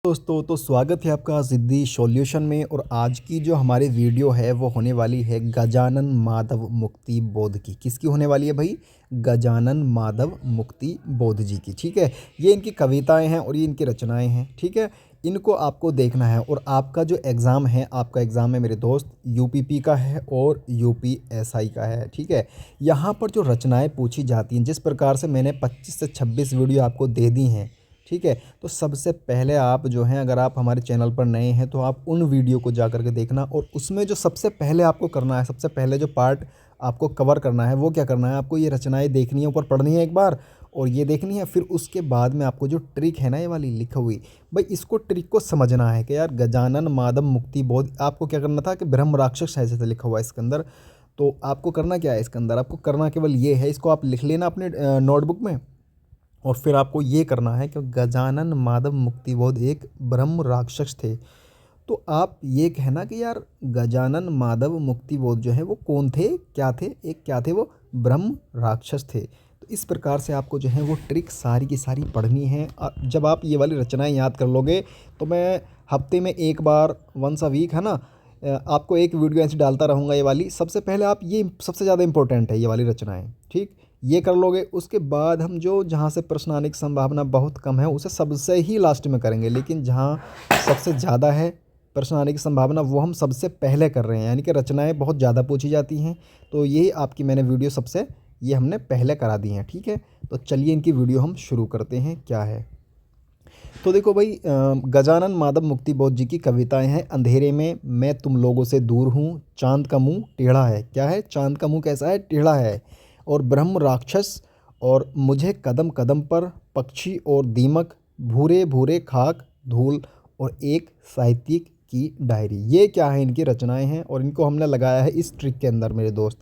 दोस्तों तो स्वागत है आपका ज़िद्दी सॉल्यूशन में। और आज की जो हमारी वीडियो है वो होने वाली है गजानन माधव मुक्ति बोध की। किसकी होने वाली है भाई? गजानन माधव मुक्ति बोध जी की। ठीक है, ये इनकी कविताएं हैं और ये इनकी रचनाएं हैं। ठीक है, इनको आपको देखना है। और आपका जो एग्ज़ाम है, आपका एग्ज़ाम है मेरे दोस्त यूपीपी का है और यूपीएसआई का है। ठीक है, यहाँ पर जो रचनाएं पूछी जाती हैं, जिस प्रकार से मैंने 25 से 26 वीडियो आपको दे दी हैं, ठीक है, तो सबसे पहले आप जो हैं, अगर आप हमारे चैनल पर नए हैं तो आप उन वीडियो को जा कर के देखना। और उसमें जो सबसे पहले आपको करना है, सबसे पहले जो पार्ट आपको कवर करना है वो क्या करना है, आपको ये रचनाएं देखनी है, ऊपर पढ़नी है एक बार और ये देखनी है। फिर उसके बाद में आपको जो ट्रिक है ना, ये वाली लिखी हुई, भाई इसको ट्रिक को समझना है कि यार गजानन माधव मुक्ति बोध, आपको क्या करना था कि ब्रह्म राक्षस ऐसे लिखा हुआ है इसके अंदर। तो आपको करना क्या है इसके अंदर, आपको करना केवल ये है, इसको आप लिख लेना अपने नोटबुक में। और फिर आपको ये करना है कि गजानन माधव मुक्तिबोध एक ब्रह्म राक्षस थे। तो आप ये कहना कि यार गजानन माधव मुक्तिबोध जो है वो कौन थे, क्या थे, एक क्या थे, वो ब्रह्म राक्षस थे। तो इस प्रकार से आपको जो है वो ट्रिक सारी की सारी पढ़नी है। जब आप ये वाली रचनाएं याद कर लोगे तो मैं हफ्ते में एक बार, वंस अ वीक है ना, आपको एक वीडियो ऐसे डालता रहूँगा ये वाली। सबसे पहले आप ये सबसे ज़्यादा इंपॉर्टेंट है ये वाली रचनाएं। ठीक, ये कर लोगे, उसके बाद हम जो जहाँ से प्रश्न आने की संभावना बहुत कम है उसे सबसे ही लास्ट में करेंगे, लेकिन जहाँ सबसे ज़्यादा है प्रश्न आने की संभावना वो हम सबसे पहले कर रहे हैं। यानी कि रचनाएं बहुत ज़्यादा पूछी जाती हैं, तो यही आपकी मैंने वीडियो सबसे ये हमने पहले करा दी हैं। ठीक है, तो चलिए इनकी वीडियो हम शुरू करते हैं। क्या है तो देखो भाई, गजानन माधव मुक्तिबोध जी की कविताएं हैं। अंधेरे में मैं तुम लोगों से दूर हूँ, चांद का मुंह टेढ़ा है। क्या है? चांद का मुंह कैसा है? टेढ़ा है। और ब्रह्म राक्षस, और मुझे कदम कदम पर पक्षी और दीमक, भूरे भूरे खाक धूल, और एक साहित्यिक की डायरी। ये क्या है? इनकी रचनाएं हैं और इनको हमने लगाया है इस ट्रिक के अंदर मेरे दोस्त।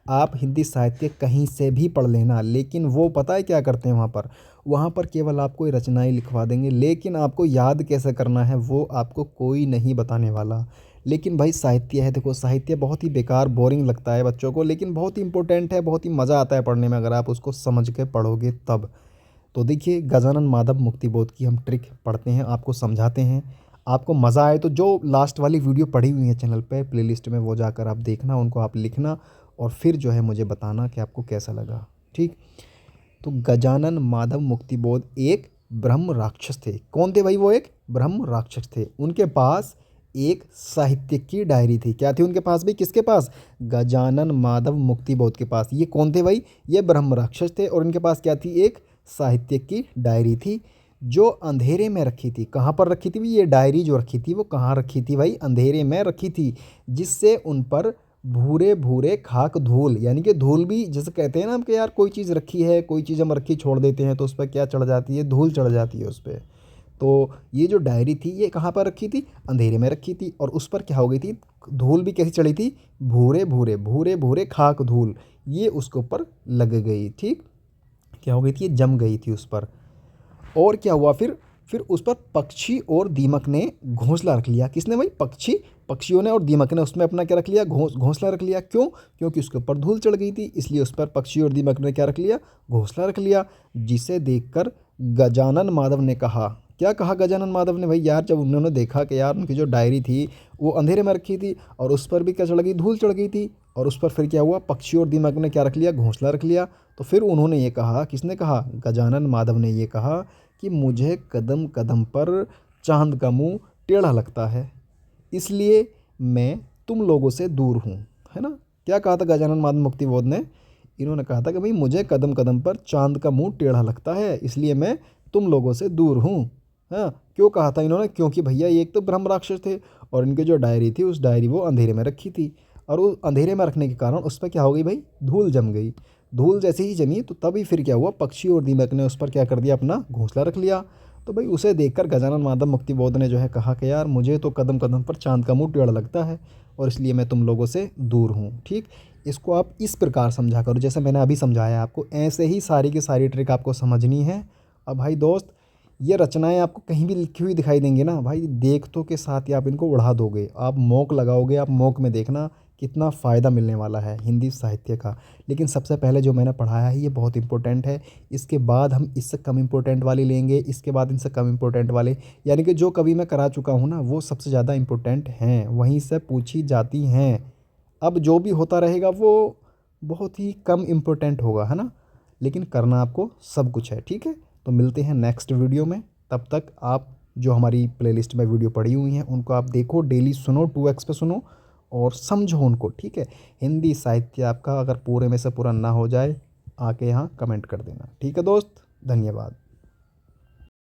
आप हिंदी साहित्य कहीं से भी पढ़ लेना, लेकिन वो पता है क्या करते हैं वहाँ पर केवल आपको ये रचनाएं लिखवा देंगे, लेकिन आपको याद कैसे करना है वो आपको कोई नहीं बताने वाला। लेकिन भाई साहित्य है, देखो साहित्य बहुत ही बेकार बोरिंग लगता है बच्चों को, लेकिन बहुत ही इंपॉर्टेंट है, बहुत ही मज़ा आता है पढ़ने में अगर आप उसको समझ के पढ़ोगे तब। तो देखिए, गजानन माधव मुक्तिबोध की हम ट्रिक पढ़ते हैं, आपको समझाते हैं। आपको मज़ा आए तो जो लास्ट वाली वीडियो पड़ी हुई है चैनल पे प्लेलिस्ट में, वो जाकर आप देखना, उनको आप लिखना और फिर जो है मुझे बताना कि आपको कैसा लगा। ठीक, तो गजानन माधव मुक्तिबोध एक ब्रह्म राक्षस थे। कौन थे भाई? वो एक ब्रह्म राक्षस थे। उनके पास एक साहित्य की डायरी थी। क्या थी उनके पास भी? किसके पास? गजानन माधव मुक्तिबोध के पास। ये कौन थे भाई? ये ब्रह्म राक्षस थे और इनके पास क्या थी? एक साहित्य की डायरी थी जो अंधेरे में रखी थी। कहाँ पर रखी थी? ये डायरी जो रखी थी वो कहाँ रखी थी भाई? अंधेरे में रखी थी, जिससे उन पर भूरे भूरे खाक धूल, यानी कि धूल भी, जैसे कहते हैं ना हम कि यार कोई चीज़ रखी है, कोई चीज़ हम रखी छोड़ देते हैं तो उस पर क्या चढ़ जाती है? धूल चढ़ जाती है उस पर। तो ये जो डायरी थी ये कहाँ पर रखी थी? अंधेरे में रखी थी। और उस पर क्या हो गई थी? धूल भी कैसी चढ़ी थी? भूरे भूरे खाक धूल, ये उसके ऊपर लग गई। ठीक, क्या हो गई थी? ये जम गई थी उस पर। और क्या हुआ फिर उस पर पक्षी और दीमक ने घोंसला रख लिया। किसने भाई? पक्षियों ने और दीमक ने उसमें अपना क्या रख लिया? घोंसला रख लिया। क्यों? क्योंकि उसके ऊपर धूल चढ़ गई थी, इसलिए उस पर पक्षी और दीमक ने क्या रख लिया? घोंसला रख लिया। जिसे देखकर गजानन माधव ने कहा, क्या कहा गजानन माधव ने भाई? यार जब उन्होंने देखा कि यार उनकी जो डायरी थी वो अंधेरे में रखी थी और उस पर भी क्या चढ़ गई? धूल चढ़ गई थी। और उस पर फिर क्या हुआ? पक्षी और दीमक ने क्या रख लिया? घोंसला रख लिया। तो फिर उन्होंने ये कहा, किसने कहा? गजानन माधव ने ये कहा कि मुझे कदम कदम पर चांद का मुंह टेढ़ा लगता है, इसलिए मैं तुम लोगों से दूर हूँ। है ना? क्या कहा था गजानन माधव मुक्तिबोध ने? इन्होंने कहा था कि भाई मुझे कदम कदम पर चांद का मुंह टेढ़ा लगता है, इसलिए मैं तुम लोगों से दूर हूँ। हाँ, क्यों कहा था इन्होंने? क्योंकि भैया ये एक तो ब्रह्म राक्षस थे और इनकी जो डायरी थी उस डायरी वो अंधेरे में रखी थी, और वो अंधेरे में रखने के कारण उस पर क्या हो गई भाई? धूल जम गई। धूल जैसे ही जमी तो तभी फिर क्या हुआ? पक्षी और दीमक ने उस पर क्या कर दिया? अपना घोंसला रख लिया। तो भाई उसे देखकर गजानन माधव मुक्तिबोध ने जो है कहा कि यार मुझे तो कदम कदम पर चांद का मुंह टेढ़ा लगता है और इसलिए मैं तुम लोगों से दूर हूँ। ठीक, इसको आप इस प्रकार समझा करो जैसे मैंने अभी समझाया आपको। ऐसे ही सारी की सारी ट्रिक आपको समझनी है। अब भाई दोस्त, ये रचनाएं आपको कहीं भी लिखी हुई दिखाई देंगी ना भाई, देखतों के साथ ही आप इनको उड़ा दोगे। आप मॉक लगाओगे, आप मॉक में देखना कितना फ़ायदा मिलने वाला है हिंदी साहित्य का। लेकिन सबसे पहले जो मैंने पढ़ाया है ये बहुत इम्पोर्टेंट है, इसके बाद हम इससे कम इम्पोर्टेंट वाले लेंगे, इसके बाद इनसे कम इम्पोर्टेंट वाले, यानी कि जो कभी मैं करा चुका हूँ ना वो सबसे ज़्यादा इम्पोर्टेंट हैं, वहीं से पूछी जाती हैं। अब जो भी होता रहेगा वो बहुत ही कम इम्पोर्टेंट होगा, है ना? लेकिन करना आपको सब कुछ है, ठीक है? तो मिलते हैं नेक्स्ट वीडियो में, तब तक आप जो हमारी प्लेलिस्ट में वीडियो पड़ी हुई हैं उनको आप देखो, डेली सुनो, 2x पे सुनो और समझो उनको, ठीक है? हिंदी साहित्य आपका अगर पूरे में से पूरा ना हो जाए, आके यहाँ कमेंट कर देना, ठीक है दोस्त? धन्यवाद।